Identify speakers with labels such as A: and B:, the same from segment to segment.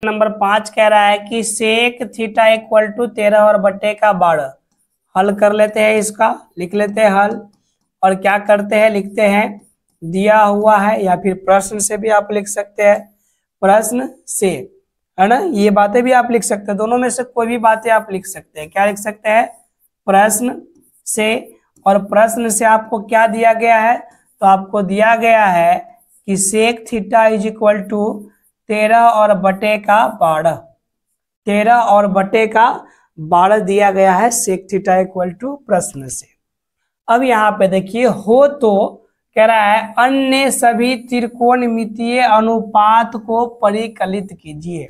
A: Number 5 कह रहा है कि सेक थीटा इक्वल टू 13 और बटे का 12। हल कर लेते हैं, इसका लिख लेते हैं हल। और क्या करते हैं, लिखते हैं दिया हुआ है, या फिर प्रश्न से भी आप लिख सकते हैं, प्रश्न से, है ना। ये बातें भी आप लिख सकते हैं, दोनों में से कोई भी बातें आप लिख सकते हैं। क्या लिख सकते हैं, प्रश्न से। और प्रश्न से आपको क्या दिया गया है, तो आपको दिया गया है कि sec theta is equal to 13 और बटे का 12। 13 और बटे का 12 दिया गया है सेक थीटा इक्वल टू प्रश्न से। अब यहाँ पे देखिए, हो तो कह रहा है अन्य सभी त्रिकोणमितीय अनुपात को परिकलित कीजिए।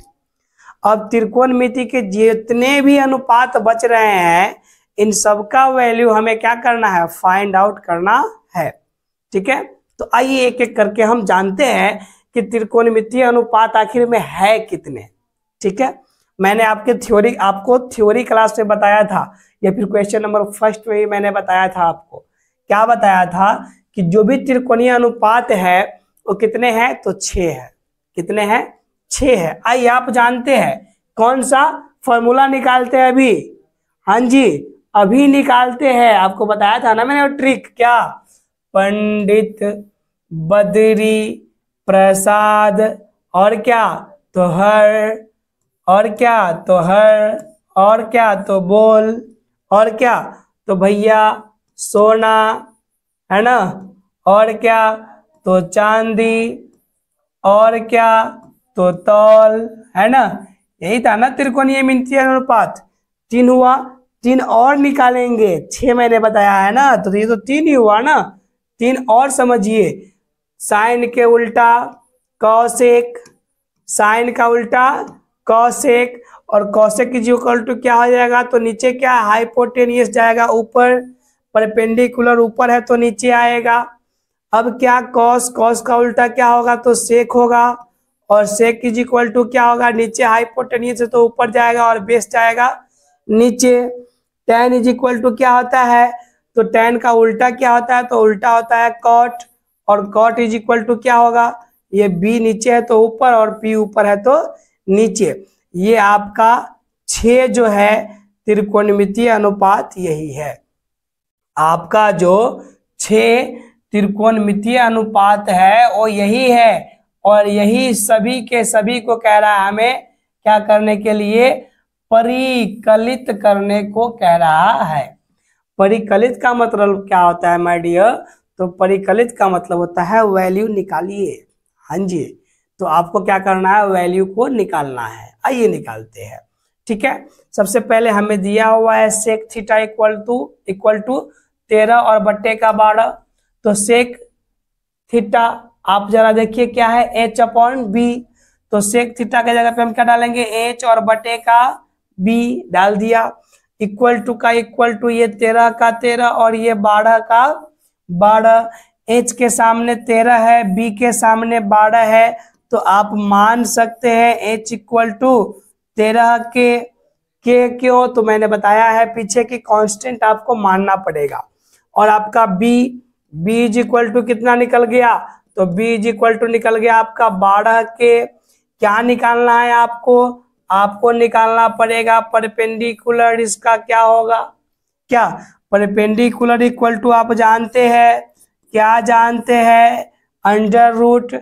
A: अब त्रिकोणमिति के जितने भी अनुपात बच रहे हैं, इन सबका वैल्यू हमें क्या करना है, फाइंड आउट करना है। ठीक है, तो आइए एक एक करके हम जानते हैं कि त्रिकोणमितीय अनुपात आखिर में है कितने। ठीक है, मैंने आपको थ्योरी क्लास में बताया था, या फिर क्वेश्चन नंबर फर्स्ट में ही मैंने बताया था आपको। क्या बताया था कि जो भी त्रिकोणीय अनुपात है वो कितने हैं, तो 6 है। कितने हैं, 6 है। आइए आप जानते हैं कौन सा फॉर्मूला निकालते हैं अभी। हाँ जी, अभी निकालते हैं, आपको बताया था ना मैंने वो ट्रिक। क्या, पंडित बद्री प्रसाद और क्या, तो हर, और क्या, तो हर, और क्या, तो बोल, और क्या, तो भैया सोना, है ना, और क्या, तो चांदी, और क्या, तो तौल, है ना। यही था ना त्रिकोणीय मितीय अनुपात। 3 हुआ, 3 और निकालेंगे। 6 मैंने बताया है ना, तो ये तो 3 ही हुआ ना। 3 और समझिए, साइन के उल्टा कॉसेक, साइन का उल्टा कॉसेक, और कॉसेक इज इक्वल टू क्या हो जाएगा, तो नीचे क्या, हाइपोटेनियस जाएगा ऊपर, परपेंडिकुलर ऊपर है तो नीचे आएगा। अब क्या, कॉस, कॉस का उल्टा क्या होगा, तो सेक होगा, और सेक इज इक्वल टू क्या होगा, नीचे हाइपोटेनियस है तो ऊपर जाएगा और बेस जाएगा नीचे। टेन इज इक्वल टू क्या होता है, तो टेन का उल्टा क्या होता है, तो उल्टा होता है कॉट, और कॉट इज इक्वल टू क्या होगा, ये बी नीचे है तो ऊपर, और पी ऊपर है तो नीचे। ये आपका 6 जो है त्रिकोणमितीय अनुपात यही है। आपका जो 6 त्रिकोणमितीय अनुपात है वो यही है, और यही सभी के सभी को कह रहा है हमें क्या करने के लिए, परिकलित करने को कह रहा है। परिकलित का मतलब क्या होता है माय डियर, तो परिकलित का मतलब होता है वैल्यू निकालिए। हाँ जी, तो आपको क्या करना है, वैल्यू को निकालना है। आइए निकालते हैं। ठीक है, सबसे पहले हमें दिया हुआ है सेक थीटा इक्वल टू 13 और बट्टे का 12। तो सेक थीटा आप जरा देखिए क्या है, h अपॉन बी। तो सेक थीटा के जगह पे हम क्या डालेंगे, h, और बटे का b डाल दिया। इक्वल टू का इक्वल टू, ये 13 का 13 और ये 12 का 12। h के सामने 13 है, b के सामने 12 है, तो आप मान सकते हैं h इक्वल टू 13 के क्यों, तो मैंने बताया है पीछे की कांस्टेंट आपको मानना पड़ेगा। और आपका b इज इक्वल टू कितना निकल गया, तो b इज इक्वल टू निकल गया आपका 12 के। क्या निकालना है आपको निकालना पड़ेगा परपेंडिकुलर। इसका क्या होगा, क्या, परपेंडिकुलर इक्वल टू आप जानते हैं, क्या जानते हैं, अंडर रूट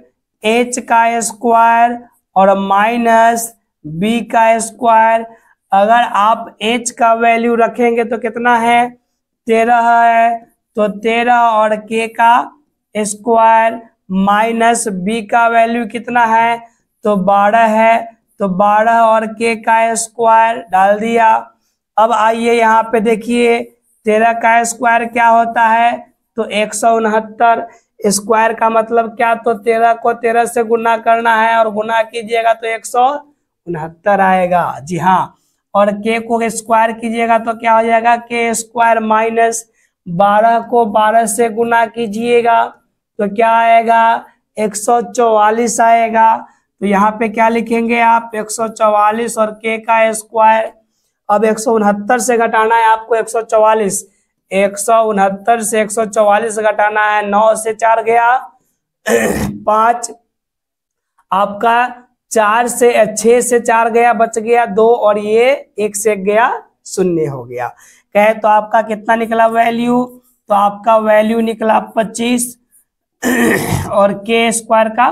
A: h का स्क्वायर और माइनस b का स्क्वायर। अगर आप h का वैल्यू रखेंगे तो कितना है, 13 है, तो 13 और k का स्क्वायर माइनस b का वैल्यू कितना है, तो 12 है, तो 12 और k का स्क्वायर डाल दिया। अब आइए यहाँ पे देखिए 13 का स्क्वायर क्या होता है, तो 169। स्क्वायर का मतलब क्या, तो 13 को 13 से गुना करना है, और गुना कीजिएगा तो 169 आएगा। जी हाँ, और k को स्क्वायर कीजिएगा तो क्या हो जाएगा, k स्क्वायर माइनस 12 को 12 से गुना कीजिएगा तो क्या आएगा, 144 आएगा। तो यहाँ पे क्या लिखेंगे आप, 144 और k का स्क्वायर। अब 169 से घटाना है आपको 144, 169 से 144 घटाना है, 9 से 4 गया 5, आपका 4 से 6 से 4 गया, बच गया 2, और ये 1 से 1 गया, 0 हो गया। कहे तो आपका कितना निकला वैल्यू? तो आपका वैल्यू निकला 25 और के स्क्वायर का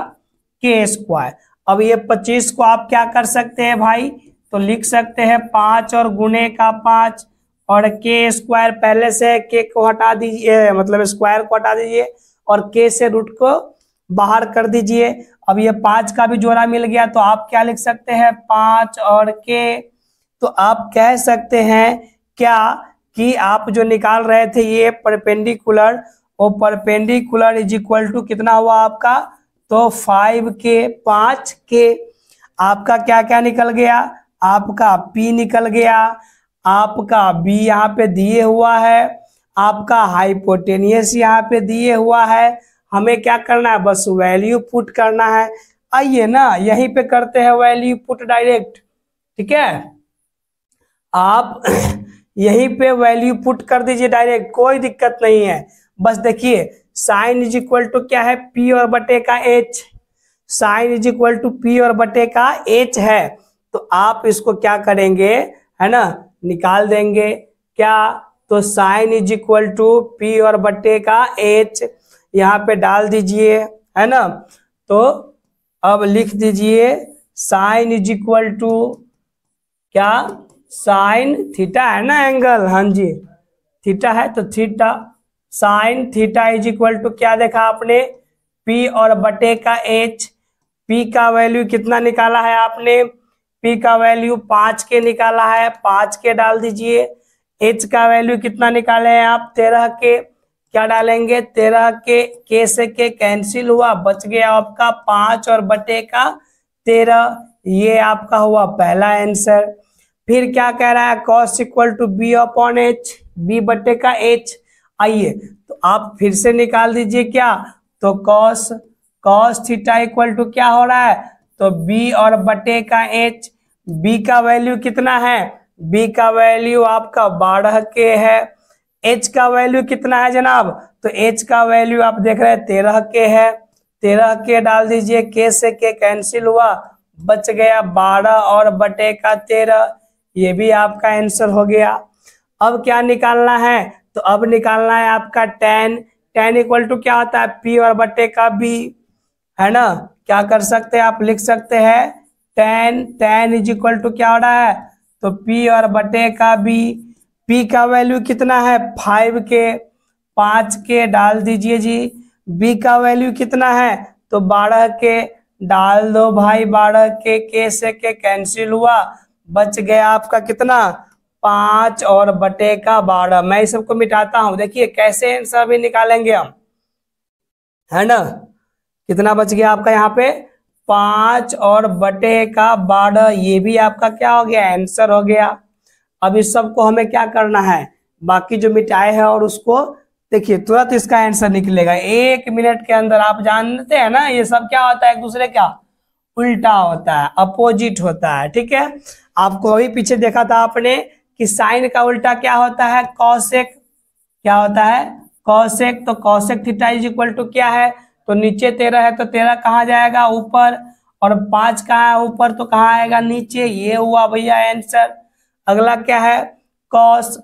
A: के स्क्वायर। अब ये 25 को आप क्या कर सकते हैं भाई? तो लिख सकते हैं 5 और गुणे का 5, और के स्क्वायर पहले से के को हटा दीजिए, मतलब स्क्वायर को हटा दीजिए, और के से रूट को बाहर कर दीजिए। अब ये 5 का भी जोड़ा मिल गया, तो आप क्या लिख सकते हैं? 5 और के। तो आप कह सकते हैं क्या कि आप जो निकाल रहे थे ये परपेंडिकुलर, और परपेंडिकुलर इज इक्वल टू कितना हुआ आपका? तो 5 के 5 के। आपका क्या क्या निकल गया? आपका P निकल गया, आपका B यहाँ पे दिए हुआ है, आपका हाइपोटेनियस यहाँ पे दिए हुआ है। हमें क्या करना है? बस वैल्यू पुट करना है। आइए ना यहीं पे करते हैं वैल्यू पुट डायरेक्ट, ठीक है? आप यहीं पे वैल्यू पुट कर दीजिए डायरेक्ट, कोई दिक्कत नहीं है। बस देखिए साइन इज इक्वल टू क्या है? P और बटे का H। Sine is equal to P और बटे का H है, तो आप इसको क्या करेंगे, है ना, निकाल देंगे क्या? तो sine is equal to P और बटे का H यहाँ पे डाल दीजिए, है ना। तो अब लिख दीजिए साइन इज इक्वल टू क्या? साइन थीटा है ना, एंगल, हाँ जी थीटा है, तो theta sine theta is equal to क्या देखा आपने? P और बटे का H। P का वैल्यू कितना निकाला है आपने? P का वैल्यू 5 के निकाला है, 5 के डाल दीजिए। H का वैल्यू कितना निकाले हैं आप? 13 के। क्या डालेंगे? 13 के से के कैंसिल हुआ, बच गया आपका 5 और बटे का 13। ये आपका हुआ पहला आंसर। फिर क्या कह रहा है? cos equal to B upon H, B बटे का H। आइए तो आप फिर से निकाल दीजिए क्या? तो cos थीटा इक्वल टू क्या हो रहा है? तो B और बटे का H। B का वैल्यू कितना है? B का वैल्यू आपका 12 के है। H का वैल्यू कितना है जनाब? तो H का वैल्यू आप देख रहे हैं 13 के है। 13 के डाल दीजिए, के से के कैंसिल हुआ, बच गया 12 और बटे का 13। ये भी आपका आंसर हो गया। अब क्या निकालना है? तो अब निकालना है आपका tan इक्वल टू क्या होता है? P और बटे का B, है ना। क्या कर सकते हैं आप? लिख सकते हैं tan इज इक्वल टू क्या हो रहा है? तो P और बटे का B। P का वैल्यू कितना है? 5 के, 5 के डाल दीजिए जी। B का वैल्यू कितना है? तो 12 के डाल दो भाई, 12 के से के कैंसिल हुआ, बच गया आपका कितना? 5 और बटे का 12। मैं इस सबको मिटाता हूं, देखिए कैसे आंसर भी निकालेंगे हम, है ना। कितना बच गया आपका यहाँ पे? 5 और बटे का 12। ये भी आपका क्या हो गया? आंसर हो गया। अब इस सबको हमें क्या करना है? बाकी जो मिटाए है और उसको देखिए तुरंत इसका आंसर निकलेगा 1 मिनट के अंदर। आप जानते हैं ना ये सब क्या होता है? एक दूसरे क्या उल्टा होता है, अपोजिट होता है, ठीक है। आपको अभी पीछे देखा था आपने कि साइन का उल्टा क्या होता है? कॉसेक। क्या होता है? कॉसेक। तो cosec theta is equal to क्या है? तो नीचे 13 है, तो 13 कहाँ जाएगा? ऊपर। और 5 कहाँ है? ऊपर, तो कहाँ आएगा? नीचे। ये हुआ भैया आंसर। अगला क्या है? कॉस।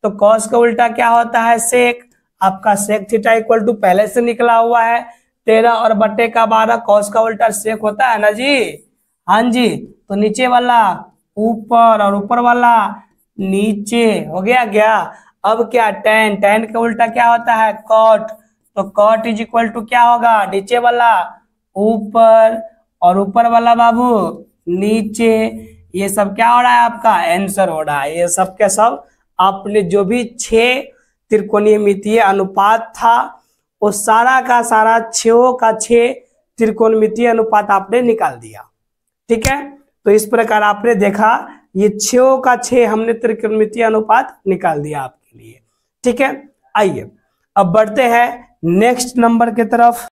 A: तो कॉस का उल्टा क्या होता है? सेक। आपका सेक थीटा इक्वल टू पहले से निकला हुआ है 13 और बटे का 12। कॉस का उल्टा सेक होता है ना जी, हाँ जी। तो नीचे वाला ऊपर और ऊपर वाला नीचे, हो गया क्या? अब क्या? tan का उल्टा क्या होता है? कॉट। तो कॉट इज इक्वल टू क्या होगा? नीचे वाला ऊपर और ऊपर वाला बाबू नीचे। ये सब क्या हो रहा है? आपका आंसर हो रहा है। ये सब के सब आपने जो भी 6 त्रिकोणमितीय अनुपात था वो सारा का सारा 6 का 6 त्रिकोणमितीय अनुपात आपने निकाल दिया, ठीक है। तो इस प्रकार आपने देखा ये 6 का 6 हमने त्रिकोणमितीय अनुपात निकाल दिया आपके लिए, ठीक है। आइए अब बढ़ते हैं नेक्स्ट नंबर की तरफ।